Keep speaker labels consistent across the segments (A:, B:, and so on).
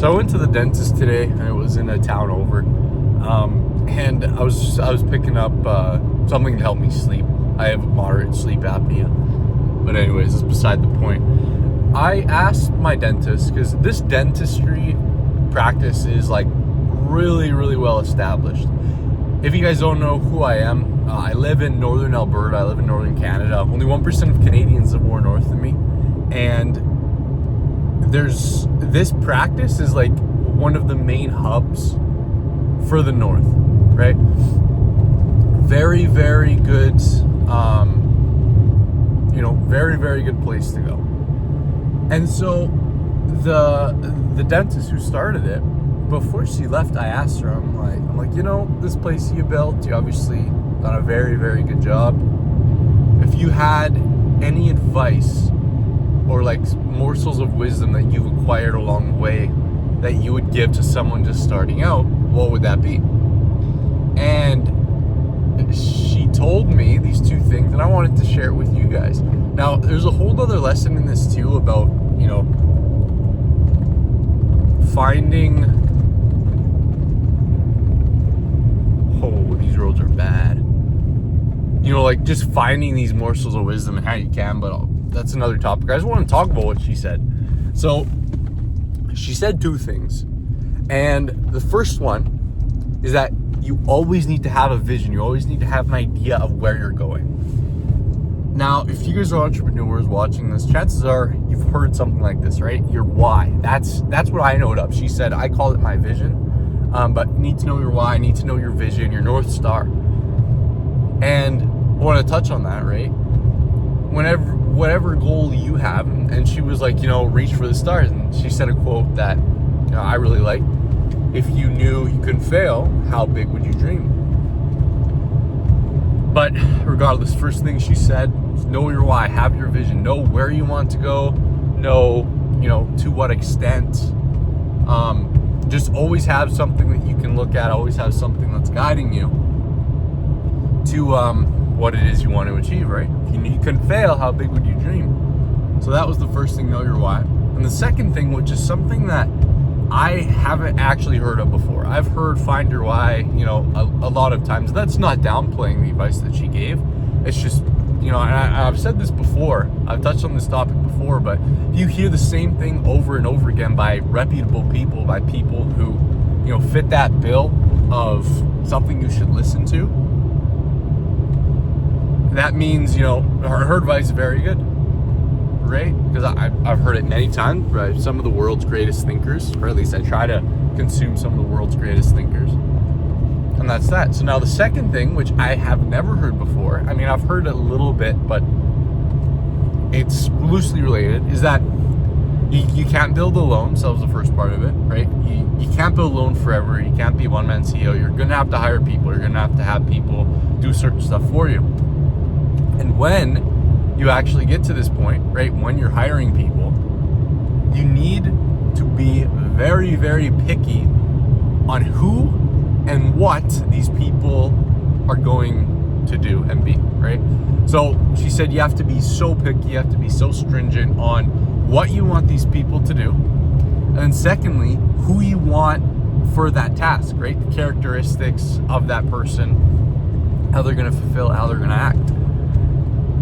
A: So I went to the dentist today, and it was in a town over. And I was picking up something to help me sleep. I have moderate sleep apnea. But anyways, it's beside the point. I asked my dentist, because this dentistry practice is like really, really well established. If you guys don't know who I am, I live in northern Alberta. I live in northern Canada. Only 1% of Canadians live more north than me. And this practice is like one of the main hubs for the north, right? Very, very good, very, very good place to go. And so the dentist who started it, before she left, I asked her, I'm like, this place you built, you obviously done a very, very good job. If you had any advice or like morsels of wisdom that you've acquired along the way that you would give to someone just starting out, what would that be? And she told me these two things, and I wanted to share it with you guys. Now, there's a whole other lesson in this too about, finding... Oh, these roads are bad. Like just finding these morsels of wisdom and how you can, but that's another topic. I just want to talk about what she said. So, she said two things. And the first one is that you always need to have a vision. You always need to have an idea of where you're going. Now, if you guys are entrepreneurs watching this, chances are you've heard something like this, right? Your why. That's what I know it up. She said, I call it my vision. But you need to know your why, need to know your vision, your North Star. And I want to touch on that, right? Whatever goal you have, and she was like, reach for the stars. And she said a quote that I really like. If you knew you couldn't fail, how big would you dream? But regardless, first thing she said, know your why, have your vision, know where you want to go, know, to what extent. Just always have something that you can look at, always have something that's guiding you to what it is you want to achieve, right? If you knew you couldn't fail, how big would you dream? So that was the first thing, know your why. And the second thing, which is something that I haven't actually heard of before. I've heard find your why, a lot of times. That's not downplaying the advice that she gave. It's just, and I've said this before. I've touched on this topic before, but if you hear the same thing over and over again by reputable people, by people who, fit that bill of something you should listen to, that means, her advice is very good. Right? Because I've heard it many times by some of the world's greatest thinkers, or at least I try to consume some of the world's greatest thinkers. And that's that. So now the second thing, which I have never heard before, I've heard it a little bit, but it's loosely related, is that you can't build alone. So that was the first part of it, right? You can't build alone forever. You can't be one-man CEO. You're going to have to hire people. You're going to have people do certain stuff for you. And when you actually get to this point, right, when you're hiring people, you need to be very, very picky on who and what these people are going to do and be, right? So she said you have to be so picky, you have to be so stringent on what you want these people to do. And then secondly, who you want for that task, right? The characteristics of that person, how they're going to fulfill, how they're going to act.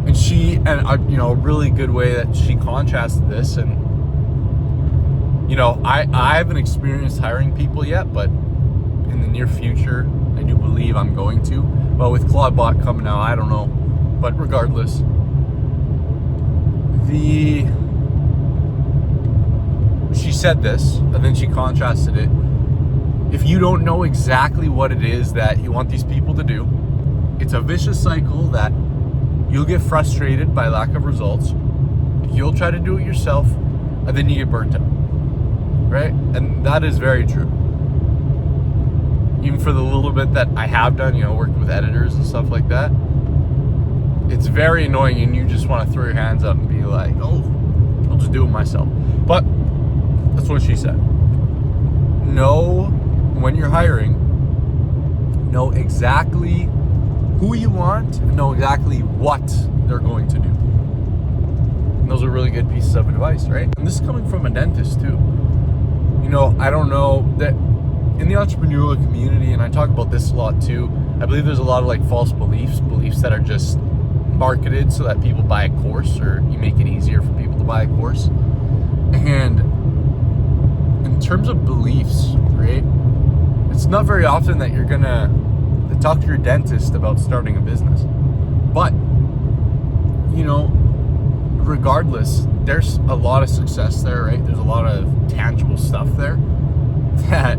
A: And a really good way that she contrasted this, and I haven't experienced hiring people yet, but in the near future I do believe I'm going to. But with Claudebot coming out, I don't know. But regardless, she said this, and then she contrasted it. If you don't know exactly what it is that you want these people to do, it's a vicious cycle that you'll get frustrated by lack of results. You'll try to do it yourself, and then you get burnt out, right? And that is very true. Even for the little bit that I have done, worked with editors and stuff like that, it's very annoying, and you just want to throw your hands up and be like, oh, I'll just do it myself. But that's what she said. Know when you're hiring, know exactly who you want, and know exactly what they're going to do. And those are really good pieces of advice, right? And this is coming from a dentist too. I don't know that in the entrepreneurial community, and I talk about this a lot too, I believe there's a lot of like false beliefs that are just marketed so that people buy a course, or you make it easier for people to buy a course. And in terms of beliefs, right, it's not very often that you're gonna talk to your dentist about starting a business. But regardless, there's a lot of success there, right? There's a lot of tangible stuff there that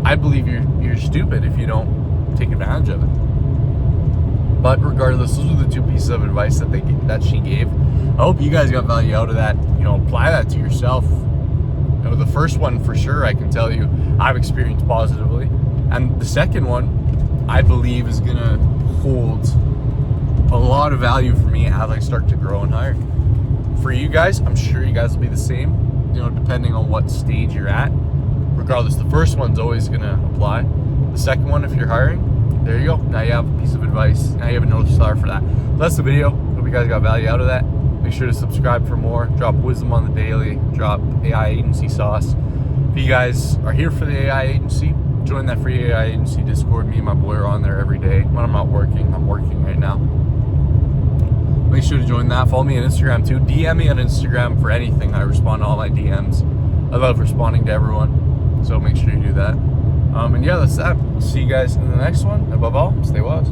A: I believe you're stupid if you don't take advantage of it. But regardless, those are the two pieces of advice that she gave. I hope you guys got value out of that. Apply that to yourself. The first one for sure, I can tell you, I've experienced positively, and the second one, I believe, is gonna hold a lot of value for me as I start to grow and hire. For you guys, I'm sure you guys will be the same, depending on what stage you're at. Regardless, the first one's always gonna apply. The second one, if you're hiring, there you go. Now you have a piece of advice. Now you have a North Star for that. That's the video. Hope you guys got value out of that. Make sure to subscribe for more. Drop wisdom on the daily. Drop AI agency sauce. If you guys are here for the AI agency, join that free AI agency Discord. Me and my boy are on there every day. When I'm not working, I'm working right now. Make sure to join that. Follow me on Instagram too. DM me on Instagram for anything. I respond to all my DMs. I love responding to everyone, so make sure you do that. And yeah, that's that. See you guys in the next one. Above all, stay wise.